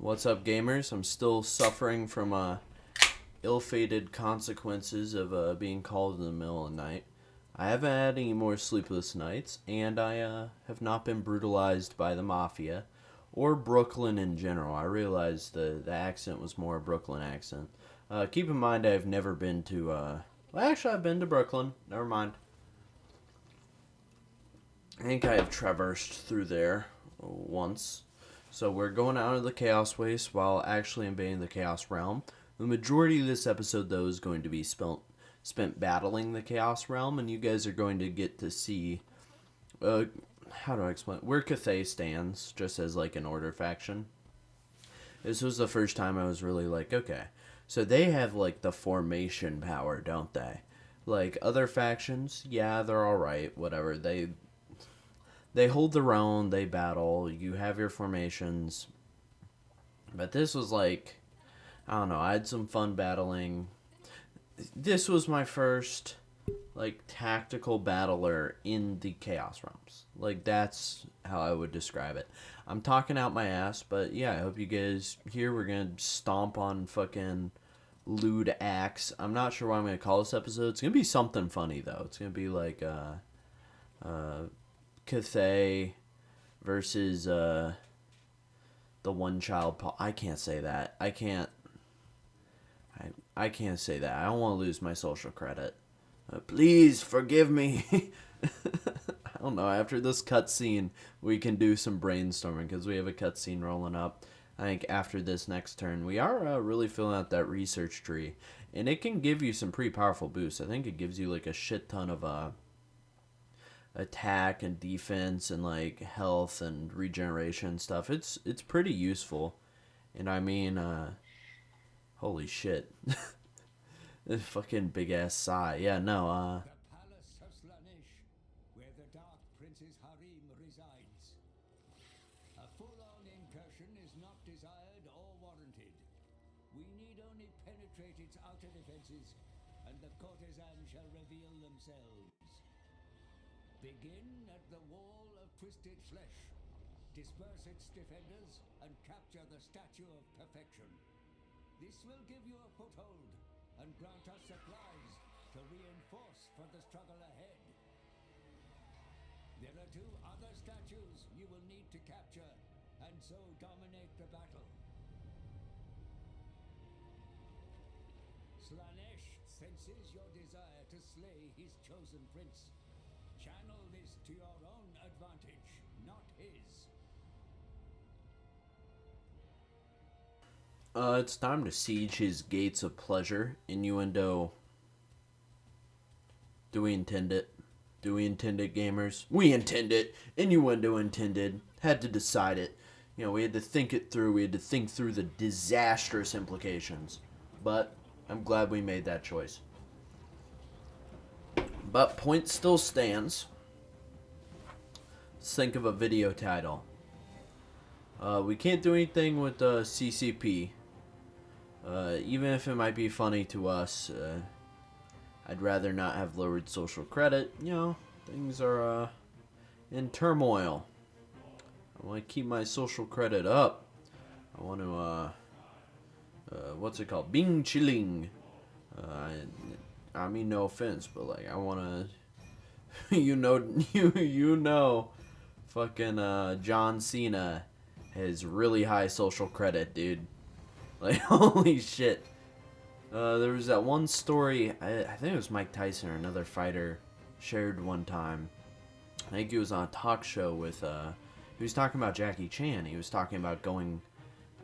What's up, gamers? I'm still suffering from ill-fated consequences of being called in the middle of the night. I haven't had any more sleepless nights, and I have not been brutalized by the mafia or Brooklyn in general. I realized the accent was more a Brooklyn accent. Keep in mind I've never been to, well, actually I've been to Brooklyn. Never mind. I think I have traversed through there once. So we're going out of the Chaos Waste while actually invading the Chaos Realm. The majority of this episode, though, is going to be spent battling the Chaos Realm, and you guys are going to get to see, how do I explain it? Where Cathay stands, just as like an order faction. This was the first time I was really like, okay, so they have like the formation power, don't they? Like other factions, yeah, they're alright, whatever. They hold their own, they battle, you have your formations. But this was like, I don't know, I had some fun battling. This was my first, like, tactical battler in the Chaos Realms. Like, that's how I would describe it. I'm talking out my ass, but yeah, I hope you guys here. We're gonna stomp on fucking lewd axe. I'm not sure what I'm gonna call this episode. It's gonna be something funny, though. It's gonna be like, Cathay versus the one child I can't say that. I can't say that. I don't want to lose my social credit. Please forgive me. I don't know. After this cutscene, we can do some brainstorming because we have a cutscene rolling up. I think after this next turn, we are really filling out that research tree, and it can give you some pretty powerful boosts. I think it gives you like a shit ton of attack and defense and like health and regeneration stuff. It's pretty useful. And I mean, holy shit. This fucking big ass sigh. Yeah, no, The palace of Slaanesh, where the Dark Prince's harem resides. A full-on incursion is not desired or warranted. We need only penetrate its outer defenses, and the courtesans shall reveal themselves. Begin at the Wall of Twisted Flesh. Disperse its defenders and capture the Statue of Perfection. This will give you a foothold and grant us supplies to reinforce for the struggle ahead. There are 2 other statues you will need to capture and so dominate the battle. Slaanesh senses your desire to slay his chosen prince. Channel this to your own advantage, not his. it's time to siege his gates of pleasure. Innuendo. Do we intend it? Do we intend it, gamers? We intend it. Innuendo intended. Had to decide it. You know, we had to think it through. We had to think through the disastrous implications. But I'm glad we made that choice. But point still stands. Let's think of a video title. We can't do anything with CCP. Even if it might be funny to us, I'd rather not have lowered social credit. You know, things are in turmoil. I want to keep my social credit up. I want to, what's it called? Bing chilling. I mean, no offense, but like, I want to, you know, fucking John Cena has really high social credit, dude. Like, holy shit. There was that one story, I think it was Mike Tyson or another fighter shared one time. I think he was on a talk show with, he was talking about Jackie Chan. He was talking about going,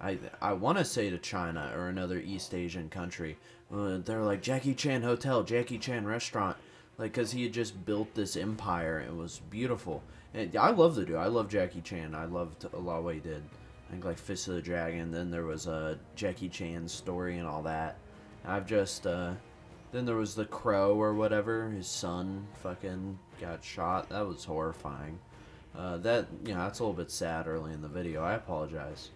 I want to say to China or another East Asian country. They're like, Jackie Chan Hotel, Jackie Chan Restaurant. Like, because he had just built this empire. It was beautiful. And I love the dude. I love Jackie Chan. I loved a lot of what he did. I think, like, Fist of the Dragon. Then there was a Jackie Chan story and all that. I've just, then there was The Crow or whatever. His son fucking got shot. That was horrifying. That, you know, that's a little bit sad early in the video. I apologize.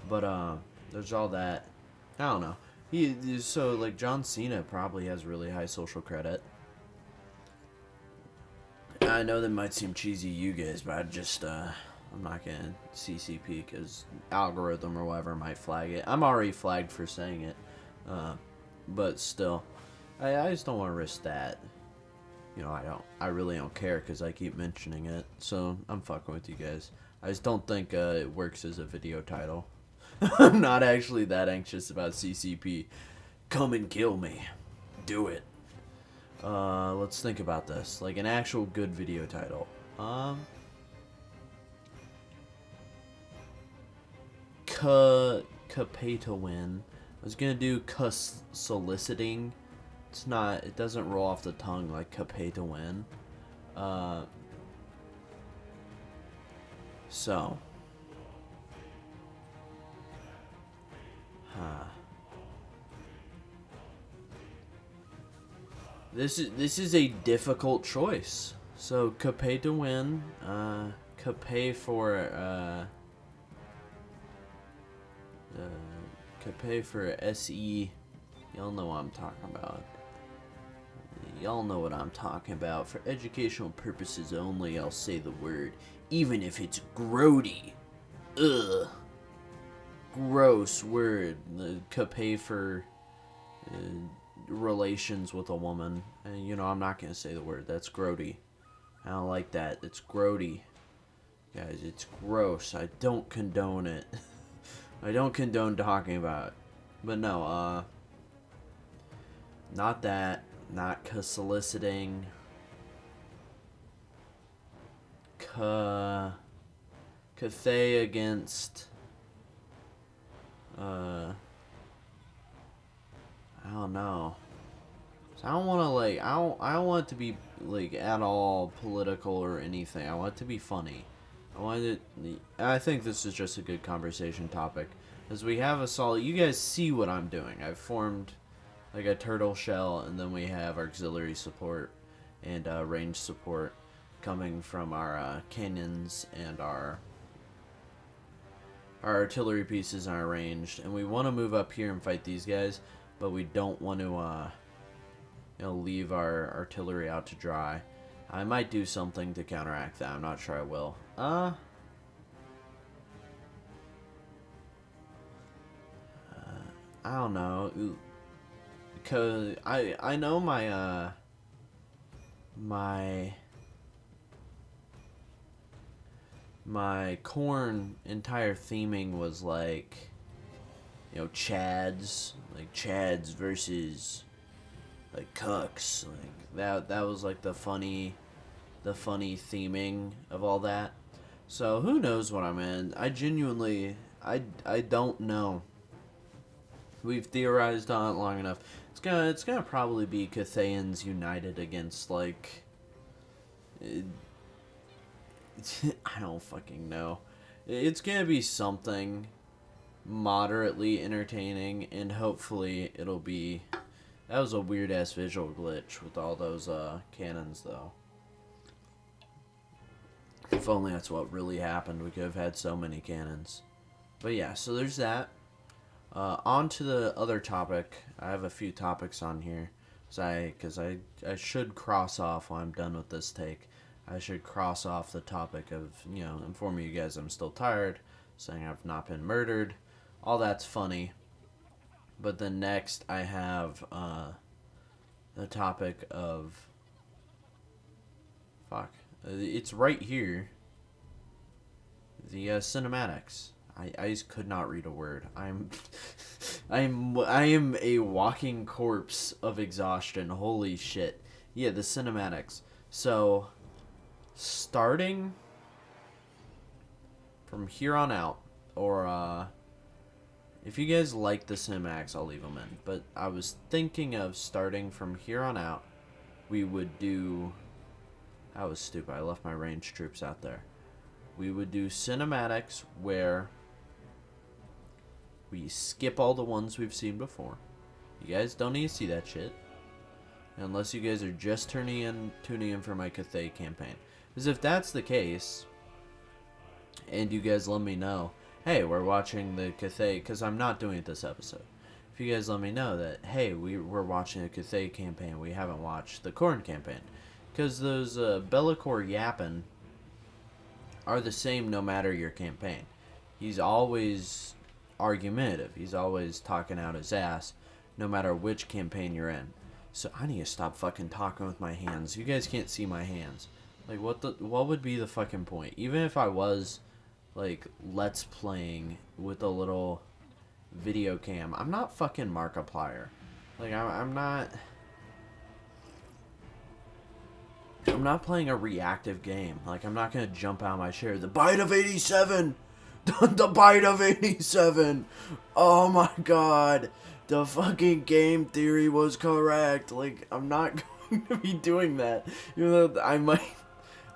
But, there's all that. I don't know. So, like, John Cena probably has really high social credit. I know that might seem cheesy to you guys, but I just, I'm not gonna CCP because algorithm or whatever might flag it. I'm already flagged for saying it, but still, I just don't want to risk that. You know, I really don't care because I keep mentioning it, so I'm fucking with you guys. I just don't think it works as a video title. I'm not actually that anxious about CCP. Come and kill me. Do it. Let's think about this. Like an actual good video title. Capay to win. I was gonna do soliciting. It's not. It doesn't roll off the tongue like Capay to win. So. This is a difficult choice. So Capay to win. Capay for Capay for SE. Y'all know what I'm talking about. Y'all know what I'm talking about. For educational purposes only, I'll say the word, even if it's grody. Ugh. Gross word. Capay for relations with a woman. And, you know, I'm not gonna say the word. That's grody. I don't like that. It's grody. Guys, it's gross. I don't condone it. I don't condone talking about it. But no, not that. Not soliciting. Cathay against. I don't know. So I don't want to like. I don't want it to be like at all political or anything. I want it to be funny. I think this is just a good conversation topic, as we have a solid. You guys see what I'm doing. I've formed like a turtle shell, and then we have auxiliary support and range support coming from our cannons and our artillery pieces are arranged, and we want to move up here and fight these guys, but we don't want to leave our artillery out to dry. I might do something to counteract that. I'm not sure I will. I don't know, because I know my corn entire theming was like, Chads versus like cucks, like that was like the funny theming of all that. So who knows what I'm in? I genuinely I don't know. We've theorized on it long enough. It's gonna probably be Cathayans united against like I don't fucking know. It's gonna be something moderately entertaining, and hopefully it'll be. That was a weird ass visual glitch with all those cannons though. If only that's what really happened, we could have had so many cannons. But yeah, so there's that. On to the other topic. I have a few topics on here, because I should cross off when I'm done with this take. I should cross off the topic of, informing you guys I'm still tired, saying I've not been murdered. All that's funny. But then next I have the topic of... Fuck. It's right here. The cinematics. I just could not read a word. I am a walking corpse of exhaustion. Holy shit. Yeah, the cinematics. So, starting from here on out, or if you guys like the cinematics, I'll leave them in. But I was thinking of starting from here on out. We would do... That was stupid. I left my ranged troops out there. We would do cinematics where we skip all the ones we've seen before. You guys don't need to see that shit, unless you guys are just tuning in for my Cathay campaign. Because if that's the case, and you guys let me know, hey, we're watching the Cathay, because I'm not doing it this episode. If you guys let me know that, hey, we're watching the Cathay campaign, we haven't watched the Corn campaign. Because those Bellicor yapping are the same no matter your campaign. He's always argumentative. He's always talking out his ass no matter which campaign you're in. So I need to stop fucking talking with my hands. You guys can't see my hands. Like, what would be the fucking point? Even if I was, like, let's playing with a little video cam, I'm not fucking Markiplier. Like, I'm not playing a reactive game. Like, I'm not gonna jump out of my chair. The bite of 87! The bite of 87! Oh my god! The fucking game theory was correct. Like, I'm not going to be doing that. Even though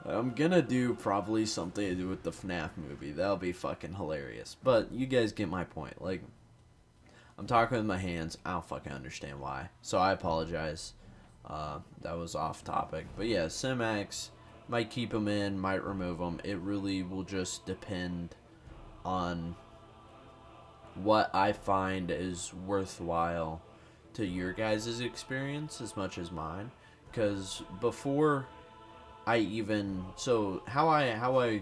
I'm gonna do probably something to do with the FNAF movie. That'll be fucking hilarious. But you guys get my point. Like, I'm talking with my hands. I don't fucking understand why. So I apologize. That was off topic. But yeah, cinematics, might keep them in, might remove them. It really will just depend on what I find is worthwhile to your guys' experience as much as mine. Because before I even... So how I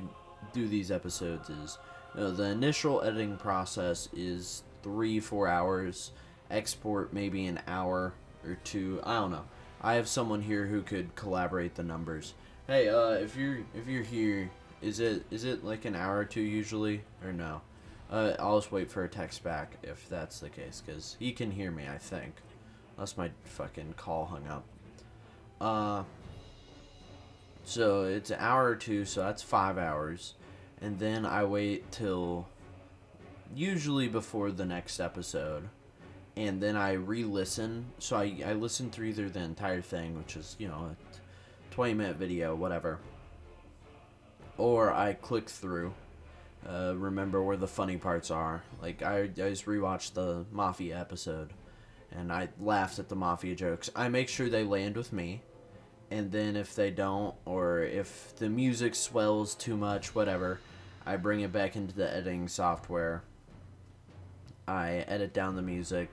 do these episodes is, the initial editing process is 3-4 hours. Export maybe an hour or two. I don't know. I have someone here who could collaborate the numbers. Hey, if you're here, is it like an hour or two usually, or no? I'll just wait for a text back if that's the case, because he can hear me, I think. Unless my fucking call hung up. So it's an hour or two, so that's 5 hours. And then I wait till usually before the next episode. And then I re-listen. So I listen through either the entire thing, which is, a 20-minute video, whatever. Or I click through. Remember where the funny parts are. Like, I just rewatched the Mafia episode. And I laughed at the Mafia jokes. I make sure they land with me. And then if they don't, or if the music swells too much, whatever, I bring it back into the editing software. I edit down the music.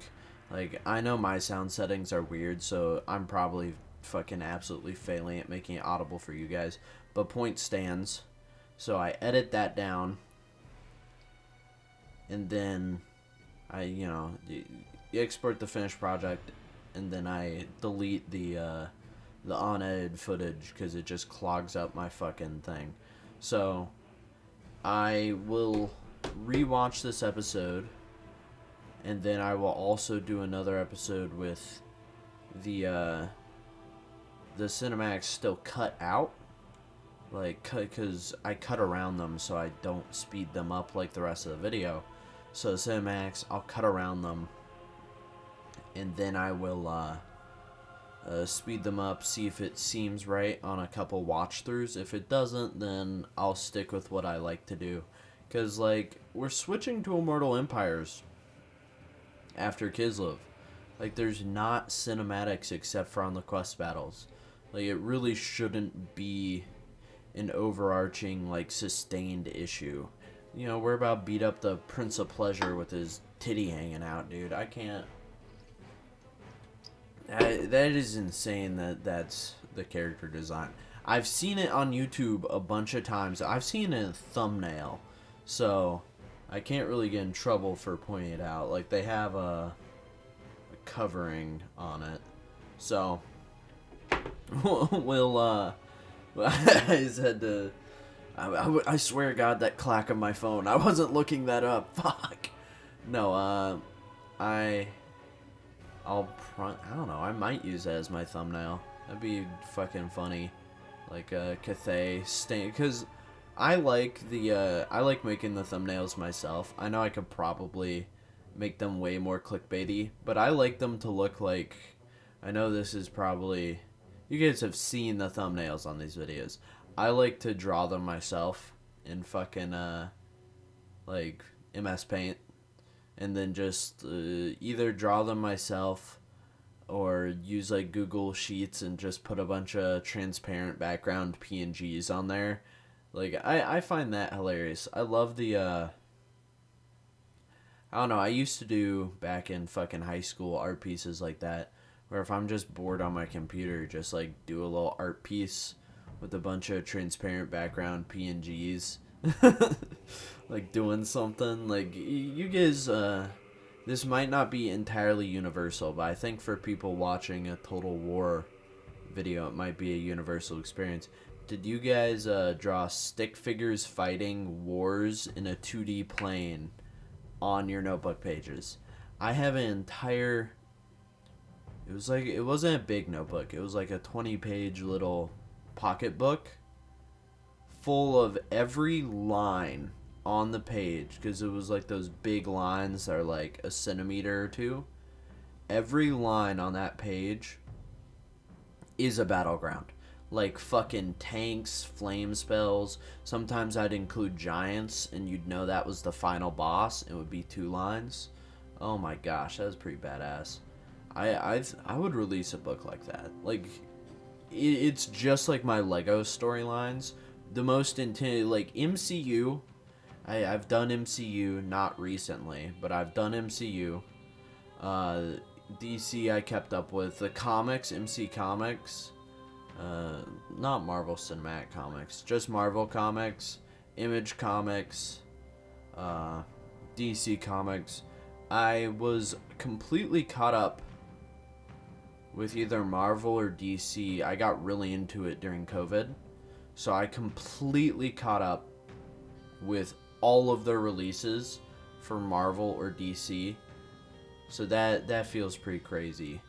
Like, I know my sound settings are weird, so I'm probably fucking absolutely failing at making it audible for you guys. But point stands. So I edit that down. And then I, export the finished project. And then I delete the unedited footage because it just clogs up my fucking thing. So I will rewatch this episode. And then I will also do another episode with the cinematics still cut out. Like, because I cut around them so I don't speed them up like the rest of the video. So the cinematics, I'll cut around them. And then I will speed them up, see if it seems right on a couple watch-throughs. If it doesn't, then I'll stick with what I like to do. Because, like, we're switching to Immortal Empires after Kislev. Like, there's not cinematics except for on the quest battles. Like, it really shouldn't be an overarching, like, sustained issue. We're about to beat up the Prince of Pleasure with his titty hanging out, dude. I can't... That is insane that's the character design. I've seen it on YouTube a bunch of times. I've seen it in a thumbnail. So I can't really get in trouble for pointing it out. Like, they have a covering on it. So, I said to... I swear to God, that clack of my phone. I wasn't looking that up. Fuck. No, I don't know. I might use that as my thumbnail. That'd be fucking funny. Like, cathay stain... Because... I like making the thumbnails myself. I know I could probably make them way more clickbaity, but I like them to look like... I know this is probably... You guys have seen the thumbnails on these videos. I like to draw them myself in fucking, like, MS Paint. And then just either draw them myself or use, like, Google Sheets and just put a bunch of transparent background PNGs on there. Like, I find that hilarious. I love the, I don't know, I used to do, back in fucking high school, art pieces like that, where if I'm just bored on my computer, just, like, do a little art piece, with a bunch of transparent background PNGs. Like doing something. Like, you guys, this might not be entirely universal, but I think for people watching a Total War video, it might be a universal experience. Did you guys draw stick figures fighting wars in a 2D plane on your notebook pages? I have an entire... It was like, it wasn't a big notebook. It was like a 20-page little pocket book full of every line on the page, because it was like those big lines that are like a centimeter or two. Every line on that page is a battleground. Like fucking tanks, flame spells. Sometimes I'd include giants, and you'd know that was the final boss. It would be 2 lines. Oh my gosh, that was pretty badass. I would release a book like that. Like, it's just like my Lego storylines. The most intense, like MCU. I've done MCU, not recently, but I've done MCU. DC I kept up with. The comics, MC Comics. Not Marvel Cinematic Comics, just Marvel Comics, Image Comics, DC Comics. I was completely caught up with either Marvel or DC. I got really into it during COVID, so I completely caught up with all of their releases for Marvel or DC. So that feels pretty crazy.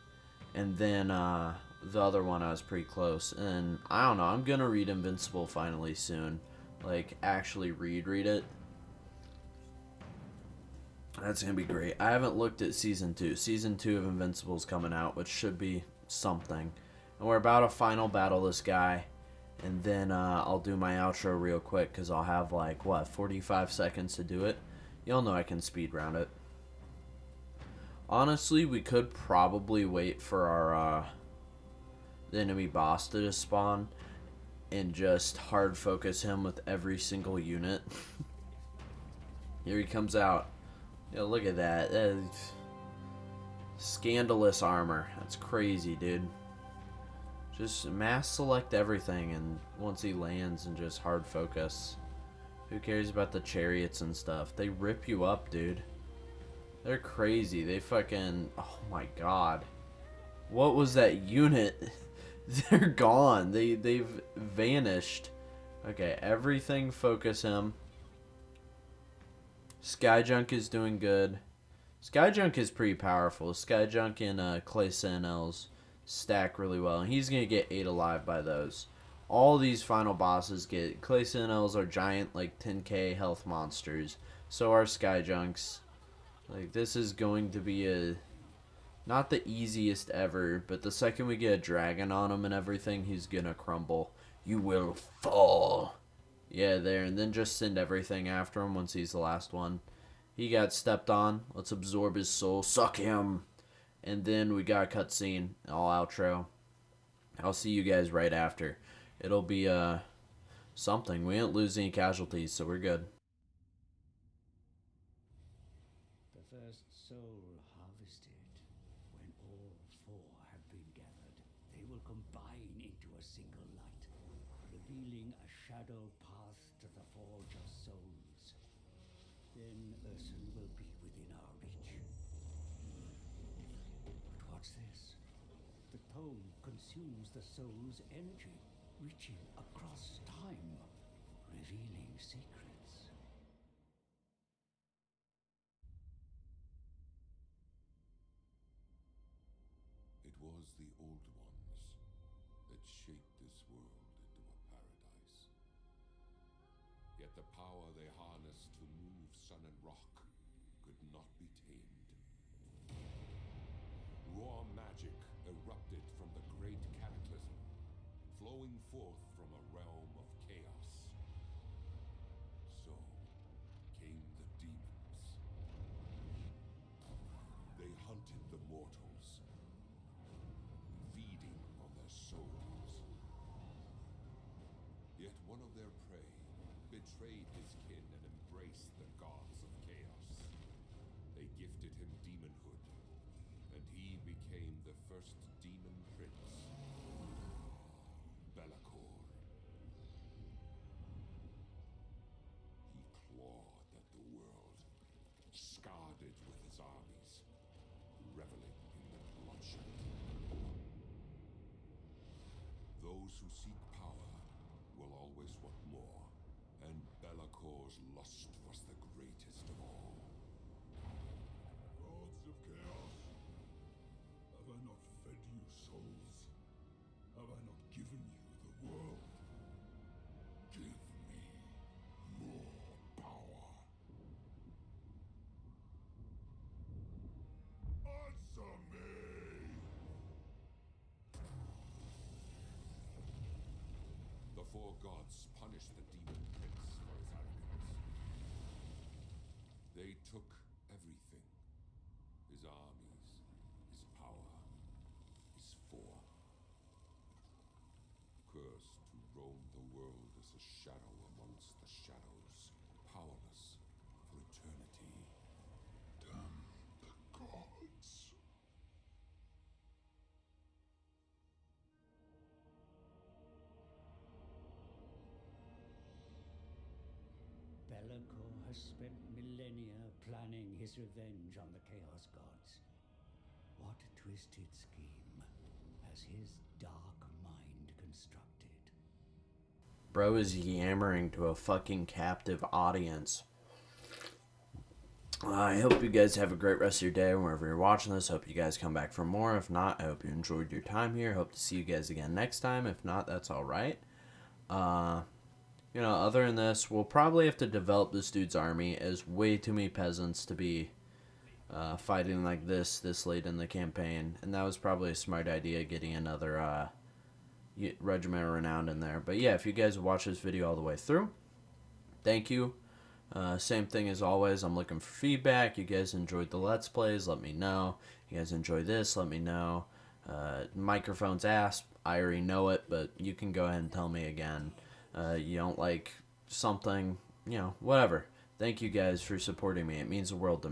And then the other one I was pretty close. And I don't know, I'm gonna read Invincible finally soon. Like, actually read it. That's gonna be great. I haven't looked at season 2. Season 2 of Invincible's coming out, which should be something. And we're about to final battle this guy. And then I'll do my outro real quick, because I'll have like, 45 seconds to do it. Y'all know I can speed round it. Honestly, we could probably wait for our the enemy boss to just spawn and just hard focus him with every single unit. Here he comes out. Yo, look at that. Scandalous armor. That's crazy, dude. Just mass select everything, and once he lands, and just hard focus. Who cares about the chariots and stuff? They rip you up, dude. They're crazy. They fucking... Oh my god. What was that unit? They're gone. They've vanished. Okay, everything focus him. Skyjunk is doing good. Skyjunk is pretty powerful. Skyjunk and Clay Sentinels stack really well. And he's going to get 8 alive by those. All these final bosses get... Clay Sentinels are giant, like, 10k health monsters. So are Skyjunks. Like, this is going to be a... Not the easiest ever, but the second we get a dragon on him and everything, he's gonna crumble. You will fall. Yeah, there. And then just send everything after him once he's the last one. He got stepped on. Let's absorb his soul. Suck him. And then we got a cutscene. All outro. I'll see you guys right after. It'll be, something. We didn't lose any casualties, so we're good. The first soul harvested. When all 4 have been gathered, they will combine into a single light, revealing a shadow path to the forge of souls. Then Ursun will be within our reach. But what's this? The tome consumes the soul's energy, reaching across time, revealing secrets. It was the Old Ones that shaped this world into a paradise. Yet the power they harnessed to move sun and rock could not be tamed. Raw magic erupted from the great cataclysm, flowing forth from a realm of chaos. So came the demons. They hunted the mortals, feeding on their souls. Yet one of their prey betrayed his kin and embraced the gods of chaos. They gifted him demonhood, and he became the first demon prince, Belacor. Those who seek power will always want more, and Bellacor's lust was the greatest of all. Gods of chaos, have I not fed you souls? Have I not given you the world? Give me more power. Answer me! The four gods punished the demon prince for his arrogance. They took everything. His armies, his power, his form. Cursed to roam the world as a shadow amongst the shadows, powerless for eternity. Damn the gods. Be'lakor has spent millennia planning his revenge on the Chaos Gods. What twisted scheme has his dark mind constructed? Bro is yammering to a fucking captive audience. I hope you guys have a great rest of your day wherever you're watching this. Hope you guys come back for more. If not, I hope you enjoyed your time here. Hope to see you guys again next time. If not, that's alright. Other than this, we'll probably have to develop this dude's army as way too many peasants to be fighting like this late in the campaign. And that was probably a smart idea, getting another Regiment of Renown in there. But yeah, if you guys watch this video all the way through, thank you. Same thing as always, I'm looking for feedback. You guys enjoyed the Let's Plays, let me know. You guys enjoy this, let me know. Microphone's ass, I already know it, but you can go ahead and tell me again. You don't like something, whatever. Thank you guys for supporting me. It means the world to me.